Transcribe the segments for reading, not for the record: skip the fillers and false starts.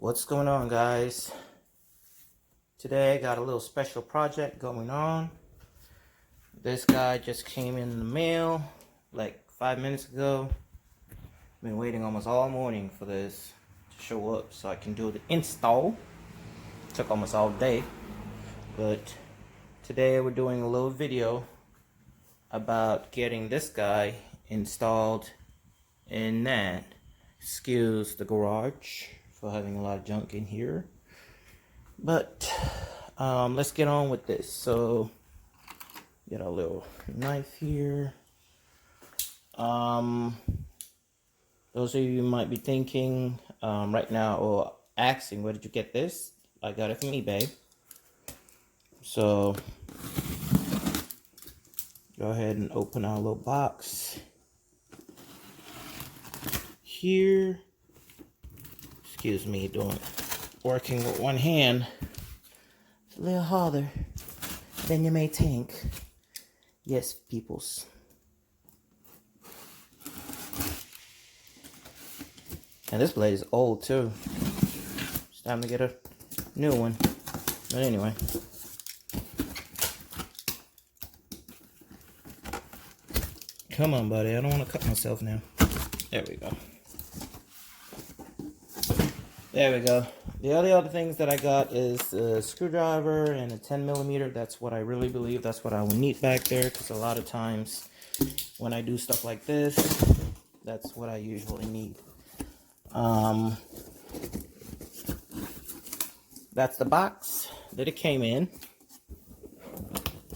What's going on, guys? Today I got a little special project going on. This guy just came in the mail like 5 minutes ago. Been waiting almost all morning for this to show up so I can do the install. Took almost all day, but today we're doing a little video about getting this guy installed in that. Excuse the garage for having a lot of junk in here, but let's get on with this. So get a little knife here. Those of you might be thinking right now or asking, where did you get this? I got it from eBay. So go ahead and open our little box here. Excuse me, working with one hand. It's a little harder than you may think. Yes, peoples. And this blade is old too. It's time to get a new one. But anyway. Come on, buddy. I don't want to cut myself now. There we go. There we go. The only other things that I got is a screwdriver and a 10mm. That's what I really believe. That's what I will need back there, because a lot of times when I do stuff like this, that's what I usually need. That's the box that it came in.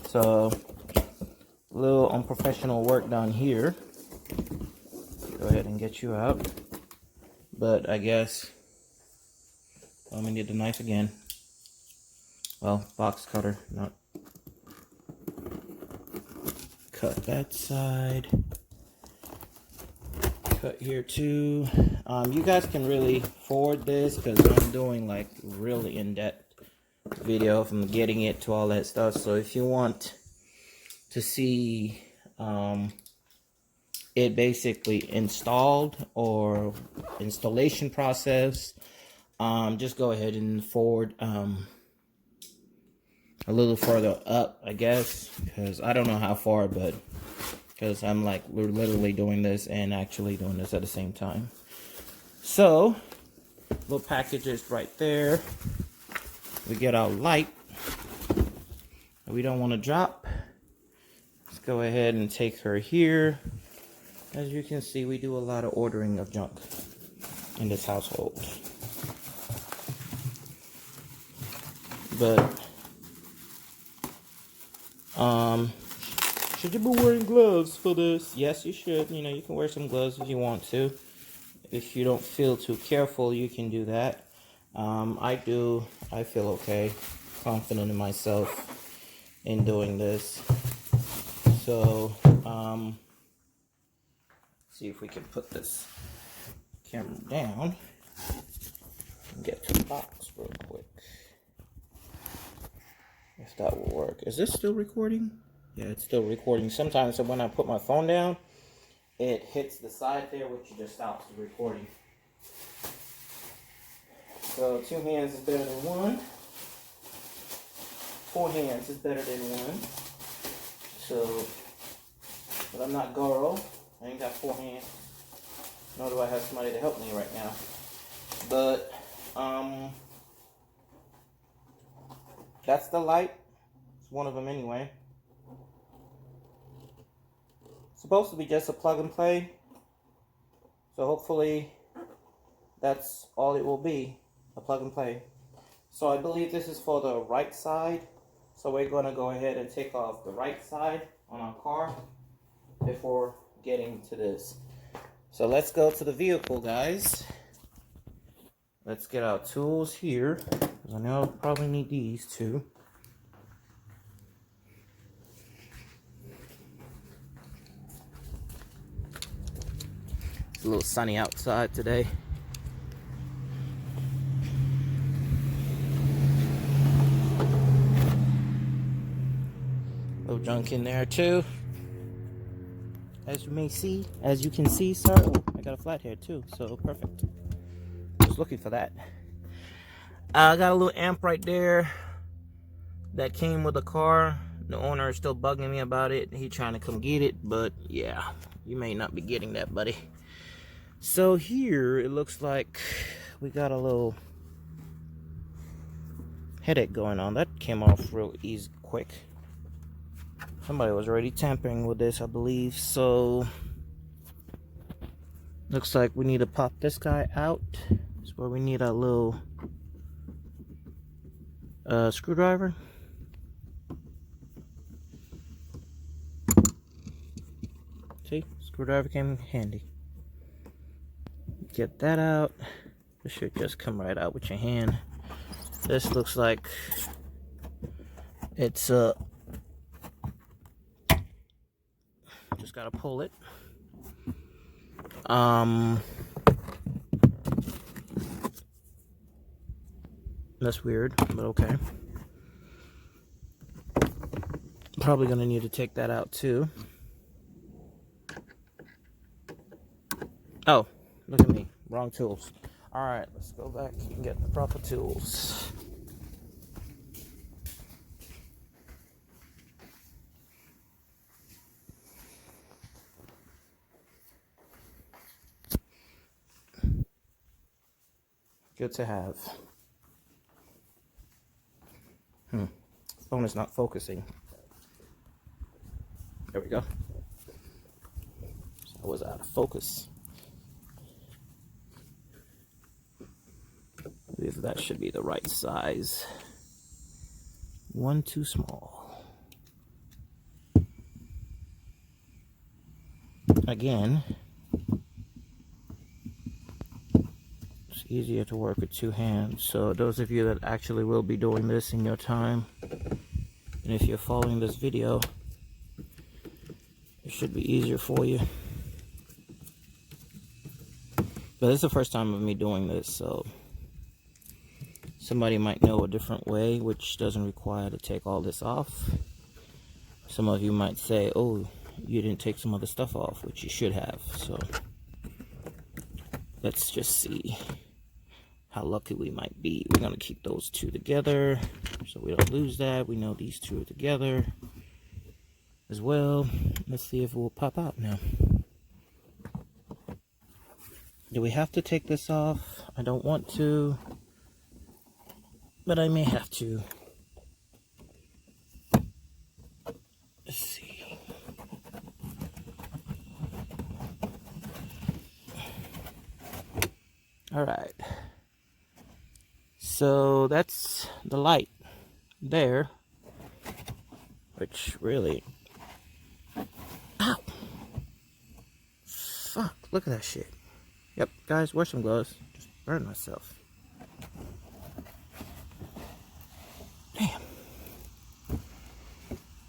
So a little unprofessional work done here. Go ahead and get you out. But I guess I'm gonna need the knife again. Well, box cutter, not cut that side. Cut here too. You guys can really forward this because I'm doing like really in-depth video from getting it to all that stuff. So if you want to see it basically installed or installation process, just go ahead and forward a little further up, I guess, because I don't know how far, but because we're literally doing this and actually doing this at the same time. So little package is right there. We get our light that we don't want to drop. Let's go ahead and take her here. As you can see, we do a lot of ordering of junk in this household. But should you be wearing gloves for this? Yes, you should. You know, you can wear some gloves if you want to. If you don't feel too careful, you can do that. I do. I feel okay, confident in myself in doing this. So see if we can put this camera down and get to the box real quick. If that will work. Is this still recording? Yeah, it's still recording. Sometimes when I put my phone down, it hits the side there, which just stops the recording. So 2 hands is better than 1. 4 hands is better than 1. So, but I'm not Goro. I ain't got 4 hands. Nor do I have somebody to help me right now. But that's the light. It's one of them anyway. It's supposed to be just a plug and play. So hopefully that's all it will be. A plug and play. So I believe this is for the right side. So we're going to go ahead and take off the right side on our car before getting to this. So let's go to the vehicle, guys. Let's get our tools here, because I know I'll probably need these too. It's a little sunny outside today. Little junk in there too. As you can see, sir. Oh, I got a flat head too, so perfect. Just looking for that. I got a little amp right there that came with the car. The owner is still bugging me about it. He trying to come get it, but yeah, you may not be getting that, buddy. So here it looks like we got a little headache going on. That came off real easy, quick. Somebody was already tampering with this, I believe. So looks like we need to pop this guy out. That's where we need a little screwdriver. See, screwdriver came handy. Get that out. This should just come right out with your hand. This looks like it's just gotta pull it. That's weird, but okay. Probably gonna need to take that out too. Oh, look at me, wrong tools. All right, let's go back and get the proper tools. Good to have. Phone is not focusing. There we go. So I was out of focus. That should be the right size. One too small. Again, it's easier to work with two hands. So those of you that actually will be doing this in your time, and if you're following this video, it should be easier for you. But this is the first time of me doing this, so somebody might know a different way, which doesn't require to take all this off. Some of you might say, oh, you didn't take some of the stuff off, which you should have. So let's just see how lucky we might be. We're going to keep those two together so we don't lose that. We know these two are together as well. Let's see if it will pop out now. Do we have to take this off? I don't want to, but I may have to. Let's see. All right. So that's the light there, which really, ow, fuck, look at that shit. Yep, guys, wear some gloves. Just burned myself. Damn.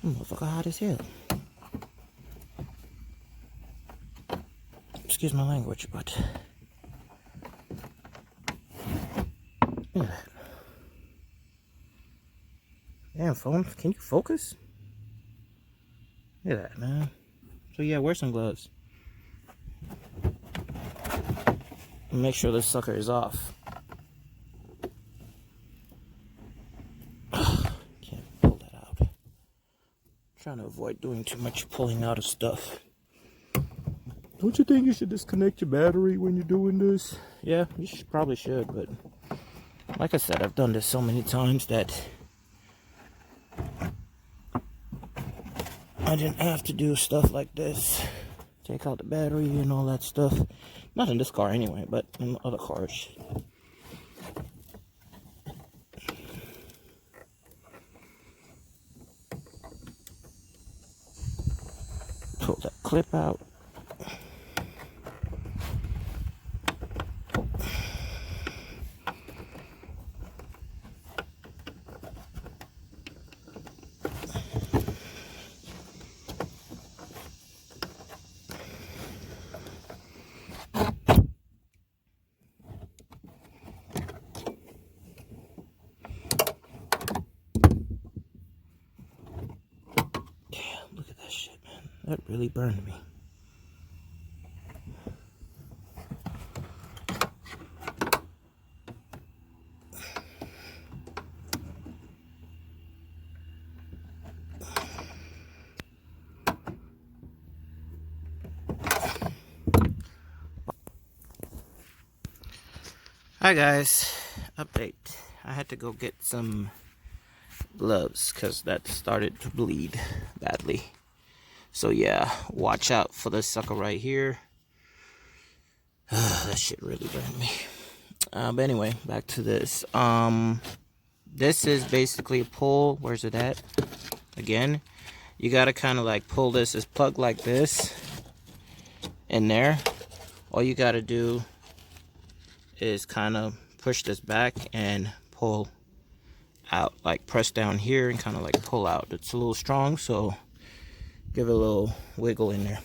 Motherfucker hot as hell. Excuse my language, but look at that. Damn, phone, can you focus? Look at that, man. So yeah, wear some gloves. And make sure this sucker is off. Can't pull that out. I'm trying to avoid doing too much pulling out of stuff. Don't you think you should disconnect your battery when you're doing this? Yeah, you probably should, but like I said, I've done this so many times that I didn't have to do stuff like this. Take out the battery and all that stuff. Not in this car anyway, but in other cars. Pull that clip out. That really burned me. Hi guys, update. I had to go get some gloves because that started to bleed badly. So yeah, watch out for this sucker right here. That shit really burned me. But anyway, back to this. This is basically a pull. Where's it at? Again, you gotta kind of like pull this. It's plugged like this in there. All you gotta do is kind of push this back and pull out, like press down here and kind of like pull out. It's a little strong, so give it a little wiggle in there.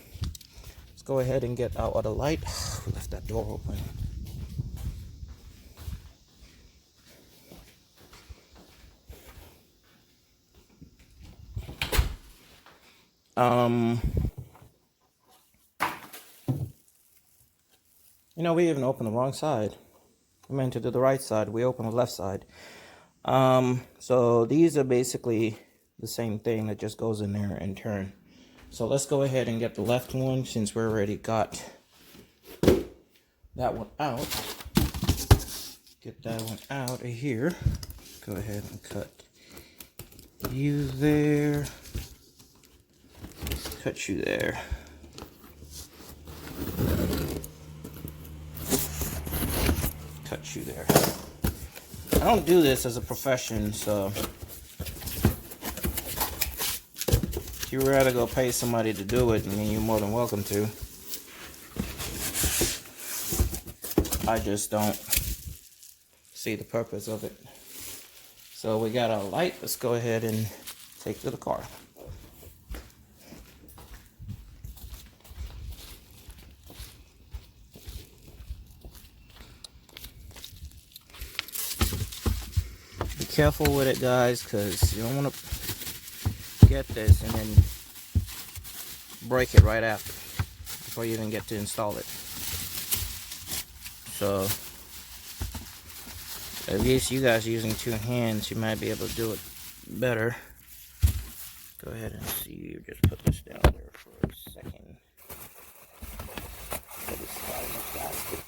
Let's go ahead and get out of the light. We left that door open. You know, we even opened the wrong side. I meant to do the right side. We opened the left side. So these are basically the same thing that just goes in there and turn. So let's go ahead and get the left one since we already got that one out. Get that one out of here. Go ahead and cut you there. Cut you there. Cut you there. I don't do this as a profession, so if you'd rather go pay somebody to do it, I mean, you're more than welcome to. I just don't see the purpose of it. So we got our light. Let's go ahead and take it to the car. Be careful with it, guys, because you don't want to get this and then break it right after before you even get to install it. So at least you guys using two hands, you might be able to do it better. Go ahead and see. You just put this down there for a second. Put this side in the plastic.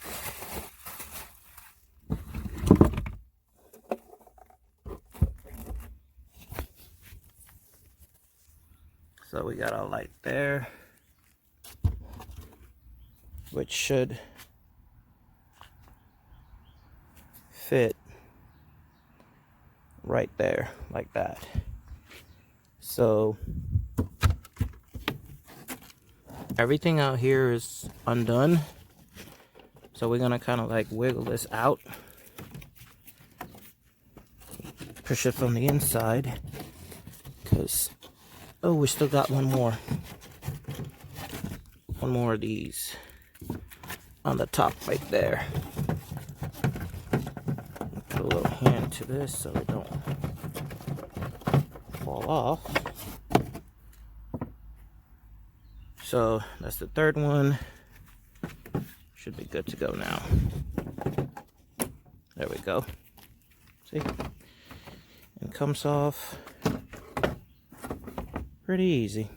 So we got our light there, which should fit right there like that. So everything out here is undone, so we're gonna kind of like wiggle this out, push it from the inside, because oh, we still got one more of these on the top right there. Put a little hand to this so it don't fall off. So that's the third one. Should be good to go now. There we go. See? And comes off pretty easy.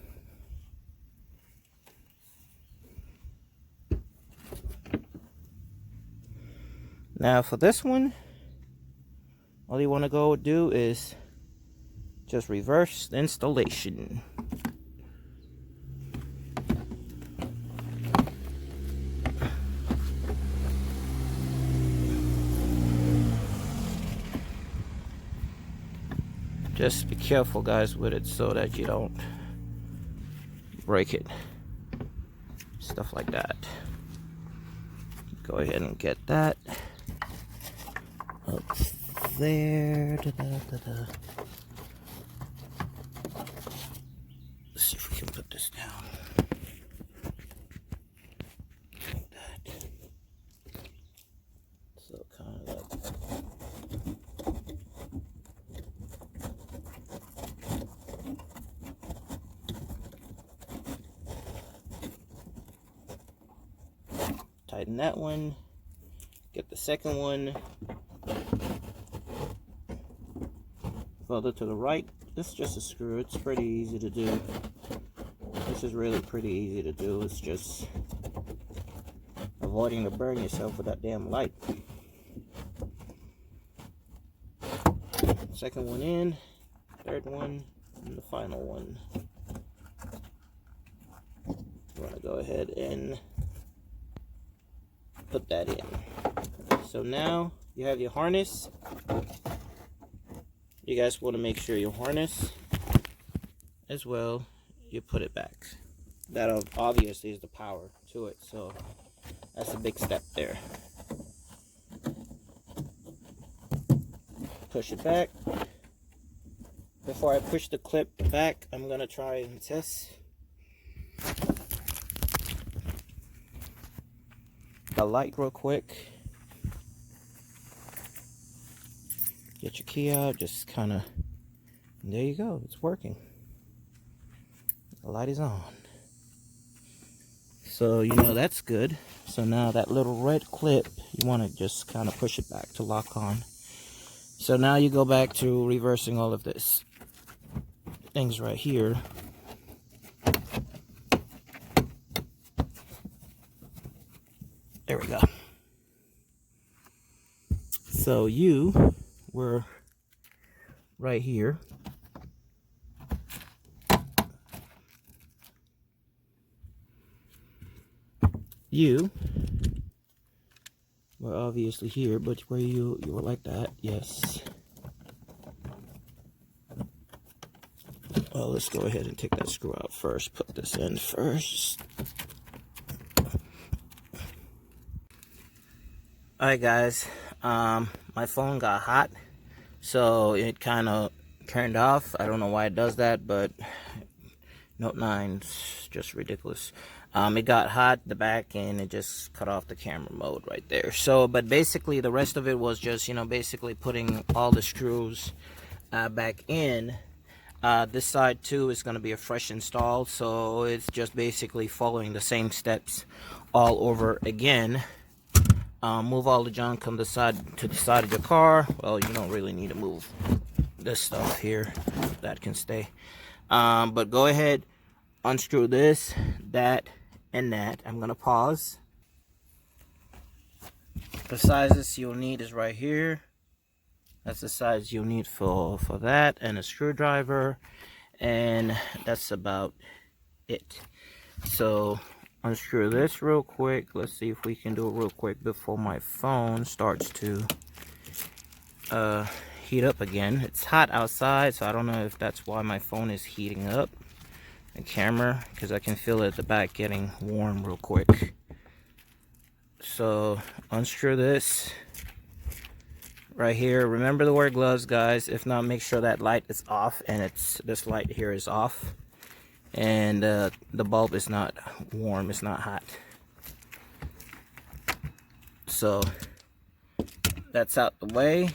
Now for this one, all you want to go do is just reverse the installation. Just be careful, guys, with it so that you don't break it. Stuff like that. Go ahead and get that up there. Let's see if we can put this down. Like that. So kind of like tighten that one. Get the second one further to the right. This is just a screw. It's pretty easy to do. This is really pretty easy to do. It's just avoiding to burn yourself with that damn light. Second one in, third one, and the final one. You want to go ahead and put that in. So now you have your harness. You guys want to make sure your harness as well, you put it back. That obviously is the power to it, so that's a big step there. Push it back. Before I push the clip back, I'm gonna try and test the light real quick. Get your key out, just kind of, there you go, it's working. The light is on. So you know that's good. So now that little red clip, you want to just kind of push it back to lock on. So now you go back to reversing all of this things right here. There we go. So you were right here. You were obviously here, but where you were like that, yes. Well, let's go ahead and take that screw out first. Put this in first. Alright guys, my phone got hot, so it kind of turned off. I don't know why it does that, but Note 9's just ridiculous. It got hot, the back, and it just cut off the camera mode right there. So, but basically the rest of it was just, you know, basically putting all the screws back in. This side too is going to be a fresh install, so it's just basically following the same steps all over again. Move all the junk on the side to the side of your car. Well, you don't really need to move this stuff here, that can stay. But go ahead, unscrew this, that, and that. I'm gonna pause. The sizes you'll need is right here. That's the size you'll need for that, and a screwdriver, and that's about it. So unscrew this real quick. Let's see if we can do it real quick before my phone starts to heat up again. It's hot outside, so I don't know if that's why my phone is heating up, the camera, because I can feel it at the back getting warm real quick. So unscrew this right here. Remember to wear gloves, guys. If not, make sure that light is off, and it's this light here is off, and the bulb is not warm, it's not hot. So that's out the way.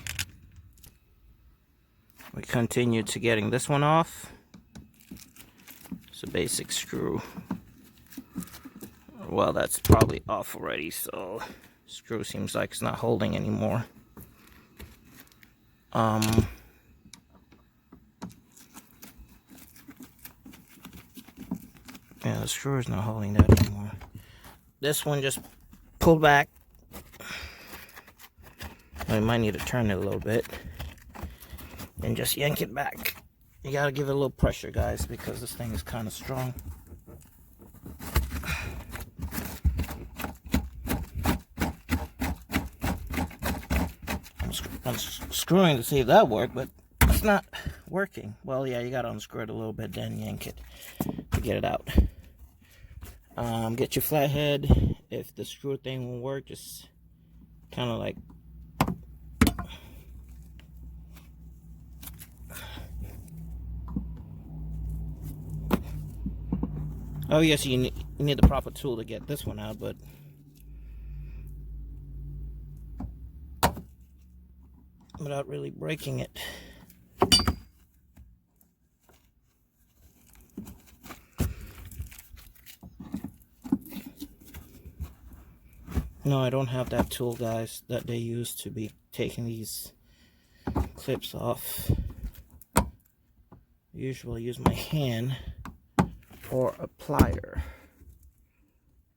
We continue to getting this one off. It's a basic screw. Well, that's probably off already, so screw seems like it's not holding anymore. Yeah, the screw is not holding that anymore. This one just pulled back. I might need to turn it a little bit and just yank it back. You gotta give it a little pressure, guys, because this thing is kind of strong. I'm screwing to see if that worked, but it's not working. Well, yeah, you gotta unscrew it a little bit, then yank it to get it out. Get your flathead. If the screw thing won't work, just kind of like oh yes, you need the proper tool to get this one out, but without really breaking it. No, I don't have that tool, guys, that they use to be taking these clips off. I usually use my hand or a plier,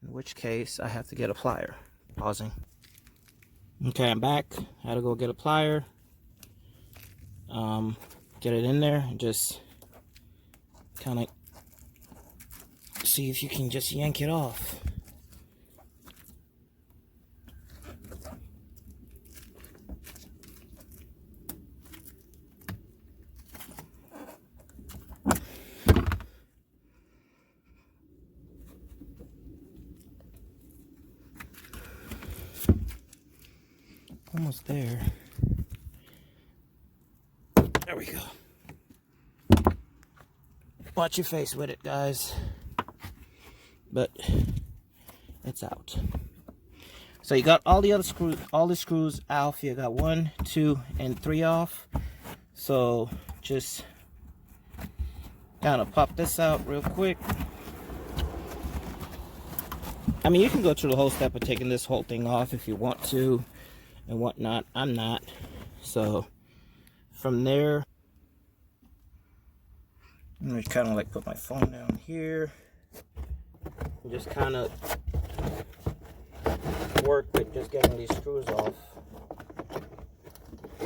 in which case I have to get a plier. Pausing. Okay, I'm back. I had to go get a plier. Get it in there and just kind of see if you can just yank it off. Almost there. There we go. Watch your face with it, guys. But it's out. So you got all the screws off. You got 1, 2, and 3 off. So just kind of pop this out real quick. I mean, you can go through the whole step of taking this whole thing off if you want to and whatnot. I'm not. So from there, I'm gonna kind of like put my phone down here and just kind of work with just getting these screws off.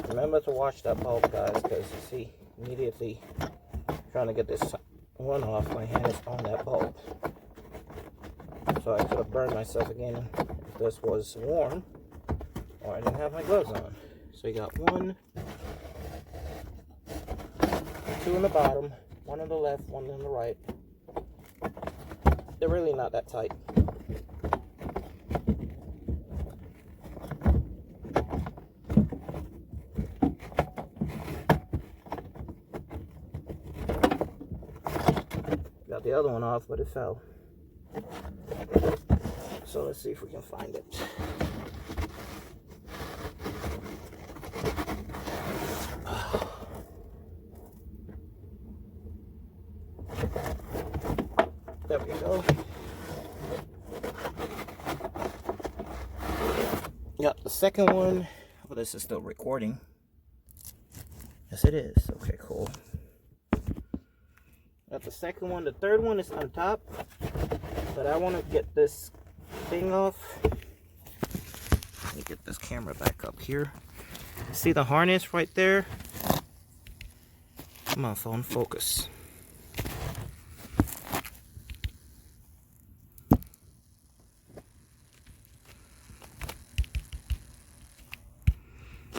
Remember to wash that bulb, guys, because you see, immediately trying to get this one off, my hand is on that bulb. So I could have burned myself again if this was warm or I didn't have my gloves on. So you got 1, 2 on the bottom, 1 on the left, 1 on the right. They're really not that tight. Got the other one off, but it fell. So let's see if we can find it. There we go. Got the second one. Oh, this is still recording. Yes, it is. Okay, cool. Got the second one. The third one is on top, but I want to get this thing off. Let me get this camera back up here. See the harness right there? Come on, phone, focus.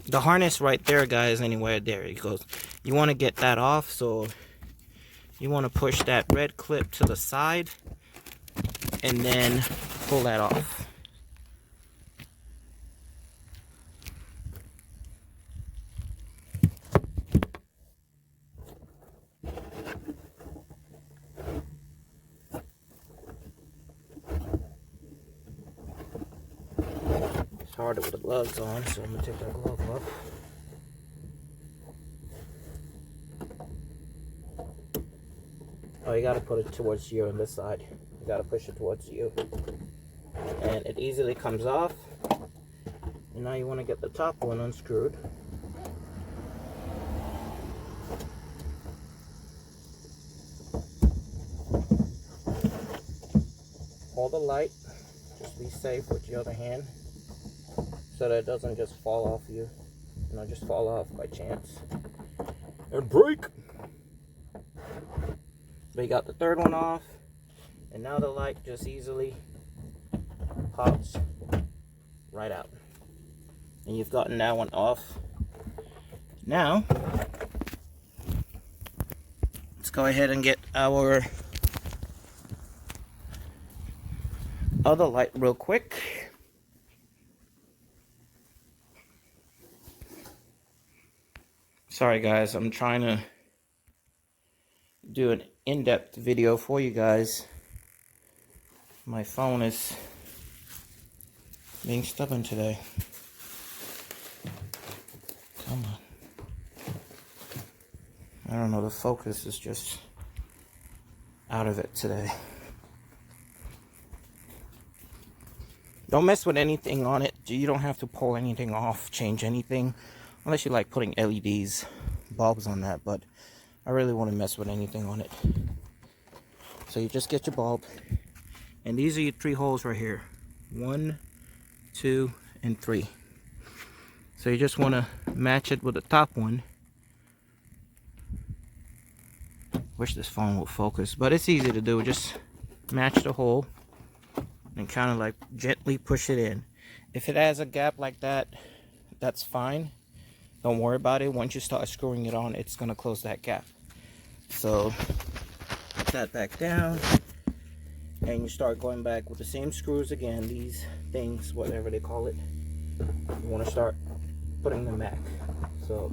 The harness right there, guys, anywhere there it goes. You want to get that off, so you want to push that red clip to the side and then pull that off. It's harder with the gloves on, so I'm going to take that glove off. Oh, you got to put it towards you on this side. You got to push it towards you. And it easily comes off. And now you want to get the top one unscrewed. Hold the light. Just be safe with your other hand, so that it doesn't just fall off you. You know, just fall off by chance. And break! But you got the third one off. And now the light just easily pops right out. And you've gotten that one off. Now, let's go ahead and get our other light real quick. Sorry guys, I'm trying to do an in-depth video for you guys. My phone is being stubborn today. Come on. I don't know, the focus is just out of it today. Don't mess with anything on it. You don't have to pull anything off, change anything, unless you like putting LEDs, bulbs on that, but I really want to mess with anything on it. So you just get your bulb, and these are your 3 holes right here. 1, 2, and 3. So you just want to match it with the top one. Wish this phone would focus, but it's easy to do. Just match the hole and kind of like gently push it in. If it has a gap like that, that's fine. Don't worry about it. Once you start screwing it on, it's going to close that gap. So put that back down, and you start going back with the same screws again. These things, whatever they call it, you want to start putting them back. So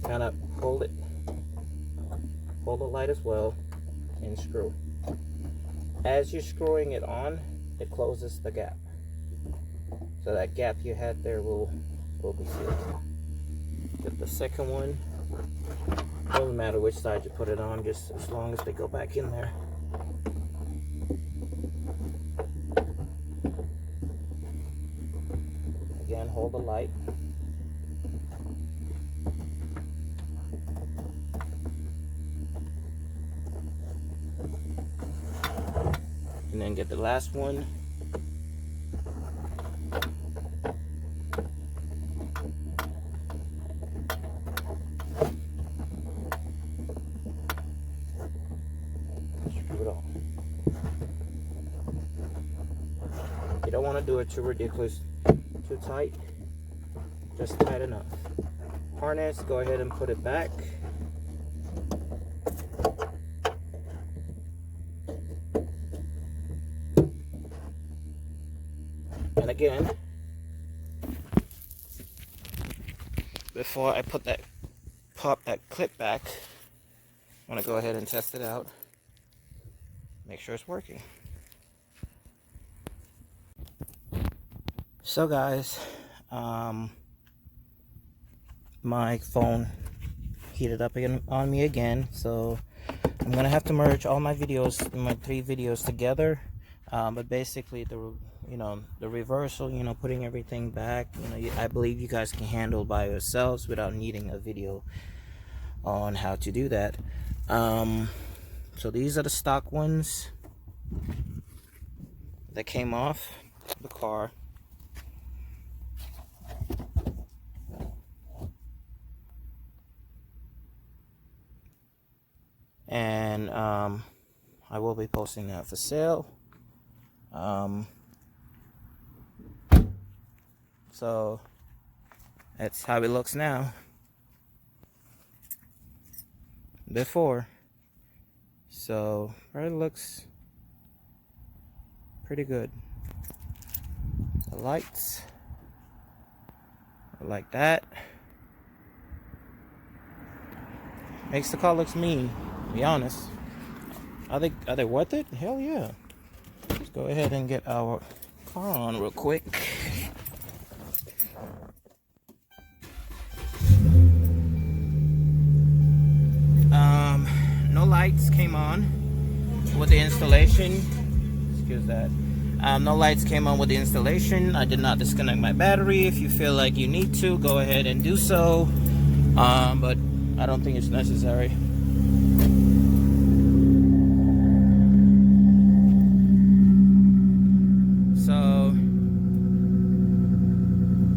kind of hold it, hold the light as well, and screw. As you're screwing it on, it closes the gap. So that gap you had there will be sealed. Get the second one. Doesn't matter which side you put it on, just as long as they go back in there. Again, hold the light. And then get the last one. Screw it on. You don't want to do it too ridiculous, too tight. Just tight enough. Harness, go ahead and put it back. And again, before I put that, pop that clip back, I want to go ahead and test it out. Make sure it's working. So guys, my phone heated up again on me again, so I'm gonna have to merge all my videos, my 3 videos together. But basically the reversal, putting everything back, I believe you guys can handle by yourselves without needing a video on how to do that. So these are the stock ones that came off the car. And I will be posting that for sale. So that's how it looks now. Before. So it looks pretty good. The lights are like that. Makes the car looks mean, to be honest. Are they worth it? Hell yeah. Let's go ahead and get our car on real quick. No lights came on with the installation. Excuse that. No lights came on with the installation. I did not disconnect my battery. If you feel like you need to, go ahead and do so. But I don't think it's necessary. So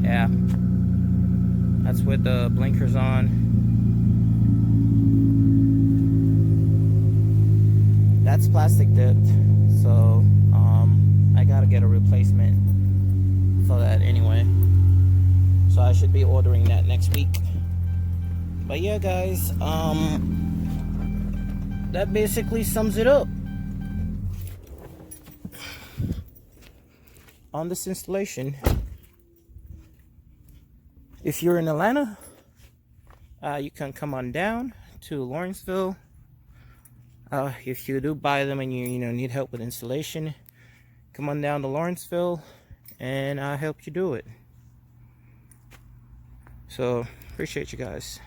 yeah, that's with the blinkers on. That's plastic dipped, so I gotta get a replacement for that anyway. So I should be ordering that next week. But yeah, guys, that basically sums it up on this installation. If you're in Atlanta, you can come on down to Lawrenceville. If you do buy them and you need help with installation, come on down to Lawrenceville and I'll help you do it. So appreciate you guys.